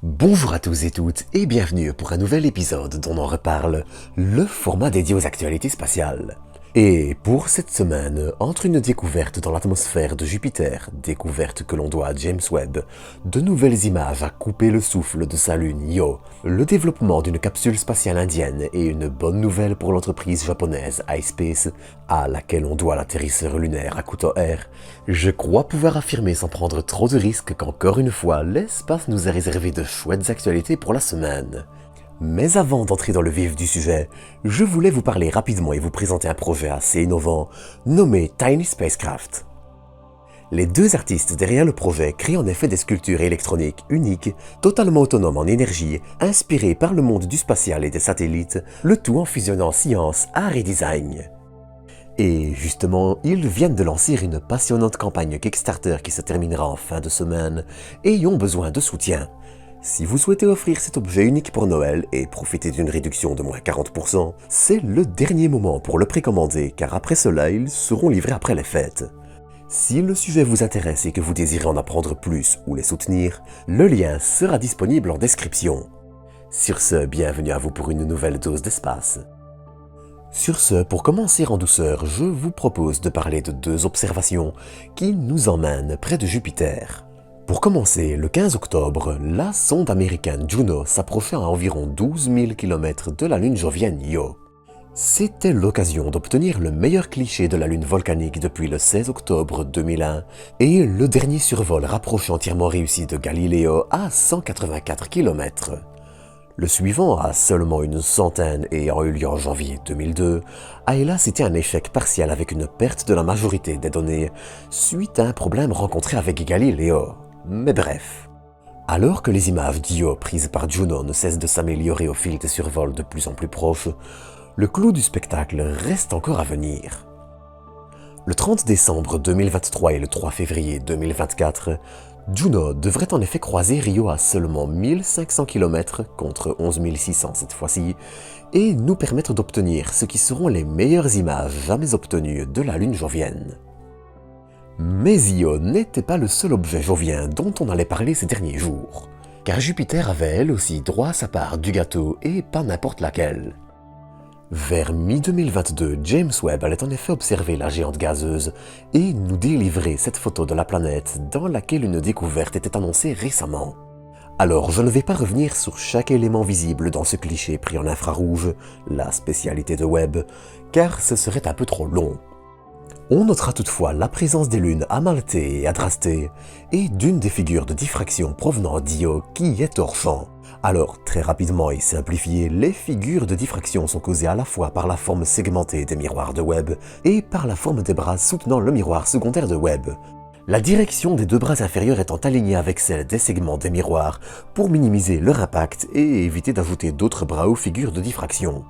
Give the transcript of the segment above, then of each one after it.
Bonjour à tous et toutes et bienvenue pour un nouvel épisode dont on reparle, le format dédié aux actualités spatiales. Et pour cette semaine, entre une découverte dans l'atmosphère de Jupiter, découverte que l'on doit à James Webb, de nouvelles images à couper le souffle de sa lune Io, le développement d'une capsule spatiale indienne et une bonne nouvelle pour l'entreprise japonaise iSpace, à laquelle on doit l'atterrisseur lunaire Hakuto R, je crois pouvoir affirmer sans prendre trop de risques qu'encore une fois, l'espace nous a réservé de chouettes actualités pour la semaine. Mais avant d'entrer dans le vif du sujet, je voulais vous parler rapidement et vous présenter un projet assez innovant nommé Tiny Spacecraft. Les deux artistes derrière le projet créent en effet des sculptures électroniques uniques, totalement autonomes en énergie, inspirées par le monde du spatial et des satellites, le tout en fusionnant science, art et design. Et justement, ils viennent de lancer une passionnante campagne Kickstarter qui se terminera en fin de semaine et y ont besoin de soutien. Si vous souhaitez offrir cet objet unique pour Noël et profiter d'une réduction de moins 40%, c'est le dernier moment pour le précommander car après cela, ils seront livrés après les fêtes. Si le sujet vous intéresse et que vous désirez en apprendre plus ou les soutenir, le lien sera disponible en description. Sur ce, bienvenue à vous pour une nouvelle dose d'espace. Sur ce, pour commencer en douceur, je vous propose de parler de deux observations qui nous emmènent près de Jupiter. Pour commencer, le 15 octobre, la sonde américaine Juno s'approchait à environ 12 000 km de la lune jovienne Io. C'était l'occasion d'obtenir le meilleur cliché de la lune volcanique depuis le 16 octobre 2001 et le dernier survol rapproché entièrement réussi de Galileo à 184 km. Le suivant, à seulement une centaine et ayant eu lieu en janvier 2002, a hélas été un échec partiel avec une perte de la majorité des données suite à un problème rencontré avec Galileo. Mais bref. Alors que les images d'Io prises par Juno ne cessent de s'améliorer au fil des survols de plus en plus proches, le clou du spectacle reste encore à venir. Le 30 décembre 2023 et le 3 février 2024, Juno devrait en effet croiser Io à seulement 1500 km contre 11 600 cette fois-ci et nous permettre d'obtenir ce qui seront les meilleures images jamais obtenues de la lune jovienne. Mais Io n'était pas le seul objet jovien dont on allait parler ces derniers jours, car Jupiter avait elle aussi droit à sa part du gâteau et pas n'importe laquelle. Vers mi-2022, James Webb allait en effet observer la géante gazeuse et nous délivrer cette photo de la planète dans laquelle une découverte était annoncée récemment. Alors je ne vais pas revenir sur chaque élément visible dans ce cliché pris en infrarouge, la spécialité de Webb, car ce serait un peu trop long. On notera toutefois la présence des lunes Amalthée et Adrastée et d'une des figures de diffraction provenant d'Io qui est hors champ. Alors, très rapidement et simplifié, les figures de diffraction sont causées à la fois par la forme segmentée des miroirs de Webb et par la forme des bras soutenant le miroir secondaire de Webb. La direction des deux bras inférieurs étant alignée avec celle des segments des miroirs pour minimiser leur impact et éviter d'ajouter d'autres bras aux figures de diffraction.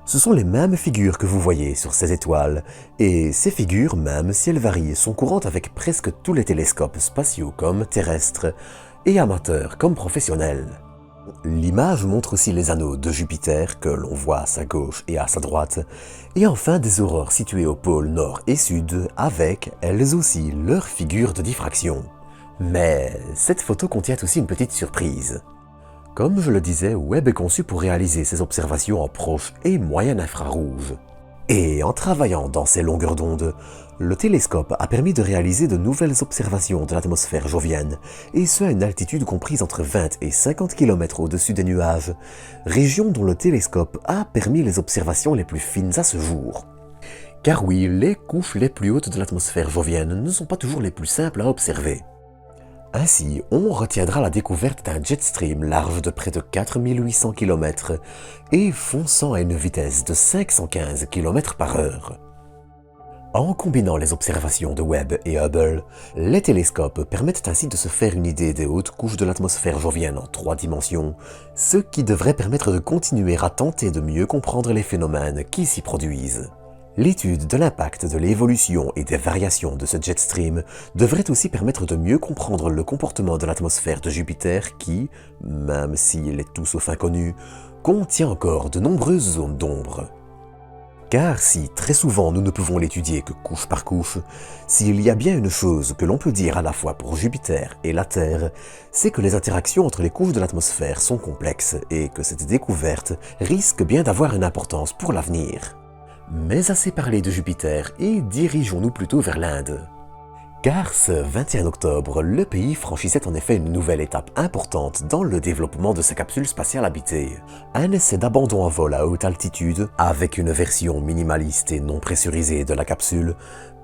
Ce sont les mêmes figures que vous voyez sur ces étoiles, et ces figures, même si elles varient, sont courantes avec presque tous les télescopes spatiaux comme terrestres et amateurs comme professionnels. L'image montre aussi les anneaux de Jupiter que l'on voit à sa gauche et à sa droite, et enfin des aurores situées au pôle nord et sud avec, elles aussi, leurs figures de diffraction. Mais cette photo contient aussi une petite surprise. Comme je le disais, Webb est conçu pour réaliser ses observations en proche et moyen infrarouge. Et en travaillant dans ces longueurs d'onde, le télescope a permis de réaliser de nouvelles observations de l'atmosphère jovienne, et ce à une altitude comprise entre 20 et 50 km au-dessus des nuages, région dont le télescope a permis les observations les plus fines à ce jour. Car oui, les couches les plus hautes de l'atmosphère jovienne ne sont pas toujours les plus simples à observer. Ainsi, on retiendra la découverte d'un jet stream large de près de 4800 km et fonçant à une vitesse de 515 km/h. En combinant les observations de Webb et Hubble, les télescopes permettent ainsi de se faire une idée des hautes couches de l'atmosphère jovienne en 3 dimensions, ce qui devrait permettre de continuer à tenter de mieux comprendre les phénomènes qui s'y produisent. L'étude de l'impact de l'évolution et des variations de ce jet stream devrait aussi permettre de mieux comprendre le comportement de l'atmosphère de Jupiter qui, même s'il est tout sauf inconnu, contient encore de nombreuses zones d'ombre. Car si très souvent nous ne pouvons l'étudier que couche par couche, s'il y a bien une chose que l'on peut dire à la fois pour Jupiter et la Terre, c'est que les interactions entre les couches de l'atmosphère sont complexes et que cette découverte risque bien d'avoir une importance pour l'avenir. Mais assez parlé de Jupiter et dirigeons-nous plutôt vers l'Inde. Car ce 21 octobre, le pays franchissait en effet une nouvelle étape importante dans le développement de sa capsule spatiale habitée. Un essai d'abandon en vol à haute altitude, avec une version minimaliste et non pressurisée de la capsule,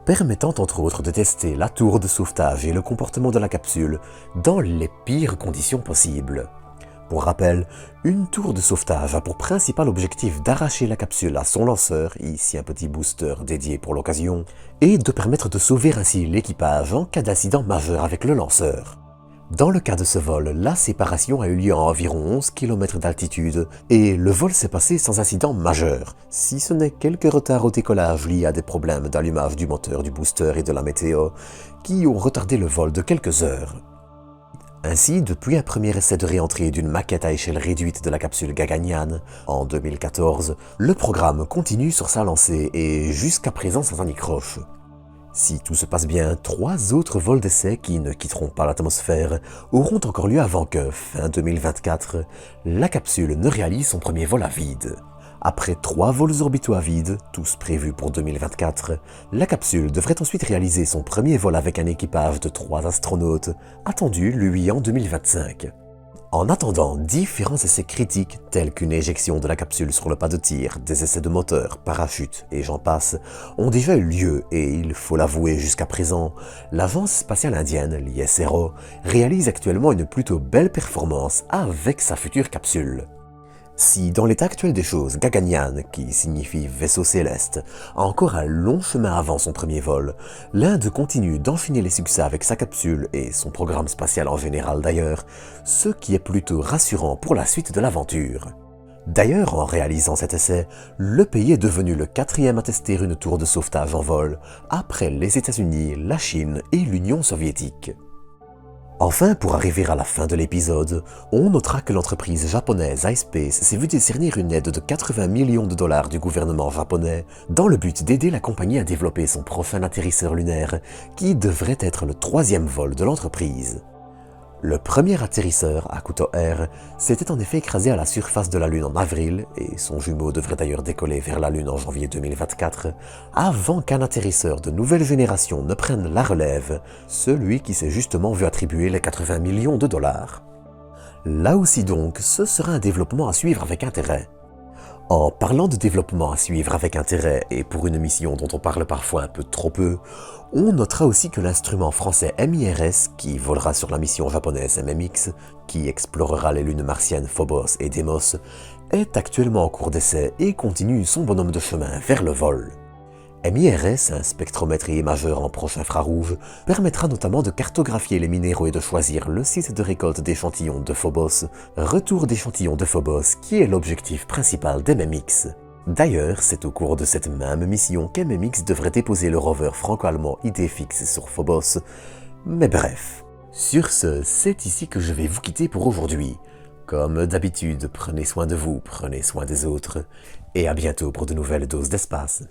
permettant entre autres de tester la tour de sauvetage et le comportement de la capsule dans les pires conditions possibles. Pour rappel, une tour de sauvetage a pour principal objectif d'arracher la capsule à son lanceur, ici un petit booster dédié pour l'occasion, et de permettre de sauver ainsi l'équipage en cas d'incident majeur avec le lanceur. Dans le cas de ce vol, la séparation a eu lieu à environ 11 km d'altitude et le vol s'est passé sans incident majeur, si ce n'est quelques retards au décollage liés à des problèmes d'allumage du moteur du booster et de la météo qui ont retardé le vol de quelques heures. Ainsi, depuis un premier essai de réentrée d'une maquette à échelle réduite de la capsule Gaganyaan en 2014, le programme continue sur sa lancée et jusqu'à présent sans anicroche. Si tout se passe bien, 3 autres vols d'essai qui ne quitteront pas l'atmosphère auront encore lieu avant que, fin 2024, la capsule ne réalise son premier vol à vide. Après 3 vols orbitaux à vide, tous prévus pour 2024, la capsule devrait ensuite réaliser son premier vol avec un équipage de 3 astronautes, attendu lui en 2025. En attendant, différents essais critiques tels qu'une éjection de la capsule sur le pas de tir, des essais de moteur, parachute et j'en passe, ont déjà eu lieu et il faut l'avouer jusqu'à présent, l'agence spatiale indienne, l'ISRO, réalise actuellement une plutôt belle performance avec sa future capsule. Si dans l'état actuel des choses, Gaganyaan, qui signifie vaisseau céleste, a encore un long chemin avant son premier vol, l'Inde continue d'enchaîner les succès avec sa capsule et son programme spatial en général d'ailleurs, ce qui est plutôt rassurant pour la suite de l'aventure. D'ailleurs, en réalisant cet essai, le pays est devenu le 4e à tester une tour de sauvetage en vol, après les États-Unis, la Chine et l'Union soviétique. Enfin, pour arriver à la fin de l'épisode, on notera que l'entreprise japonaise iSpace s'est vue décerner une aide de 80 millions de dollars du gouvernement japonais dans le but d'aider la compagnie à développer son prochain atterrisseur lunaire qui devrait être le 3e vol de l'entreprise. Le premier atterrisseur, Hakuto Air, s'était en effet écrasé à la surface de la Lune en avril, et son jumeau devrait d'ailleurs décoller vers la Lune en janvier 2024, avant qu'un atterrisseur de nouvelle génération ne prenne la relève, celui qui s'est justement vu attribuer les 80 millions de dollars. Là aussi donc, ce sera un développement à suivre avec intérêt. En parlant de développement à suivre avec intérêt et pour une mission dont on parle parfois un peu trop peu, on notera aussi que l'instrument français MIRS, qui volera sur la mission japonaise MMX, qui explorera les lunes martiennes Phobos et Deimos, est actuellement en cours d'essai et continue son bonhomme de chemin vers le vol. MIRS, un spectromètre et imageur en proche infrarouge, permettra notamment de cartographier les minéraux et de choisir le site de récolte d'échantillons de Phobos, retour d'échantillons de Phobos qui est l'objectif principal d'MMX. D'ailleurs, c'est au cours de cette même mission qu'MMX devrait déposer le rover franco-allemand Idefix sur Phobos, mais bref. Sur ce, c'est ici que je vais vous quitter pour aujourd'hui. Comme d'habitude, prenez soin de vous, prenez soin des autres, et à bientôt pour de nouvelles doses d'espace.